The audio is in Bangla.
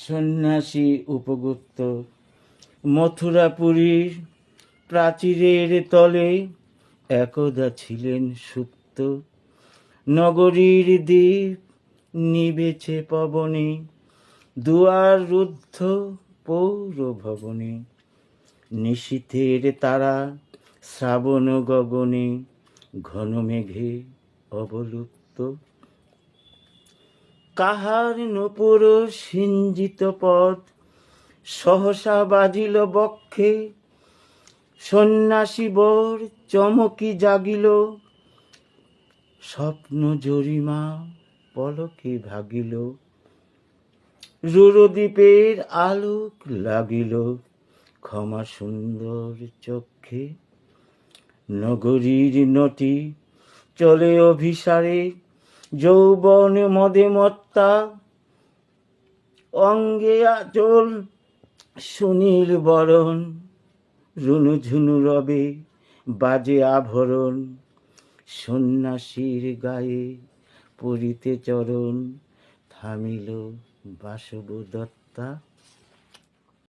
সন্ন্যাসী উপগুপ্ত মথুরাপুরীর প্রাচীরের তলে একদা ছিলেন সুপ্ত। নগরীর দ্বীপ নিবেছে পবনে, দুয়ার রুদ্ধ পৌর ভবনে। নিশীথের তারা শ্রাবণ গগনে, ঘন মেঘে অবলুপ্ত। কাহার নূপুর সিঞ্জিত পথ সহসা বাজিল বক্ষে, সন্ন্যাসী বর চমকি জাগিল, স্বপ্ন জরিমা পলকে ভাগিল। রুরদ্বীপের আলোক লাগিল ক্ষমা সুন্দর চক্ষে। নগরীর নটি চলে অভিসারে, যৌবন মদে মত্তা। অঙ্গে আচল সুনীল বরণ, রুনুঝুনু রবে বাজে আভরণ। সন্ন্যাসীর গায়ে পড়িতে চরণ, থামিল বাসব দত্তা।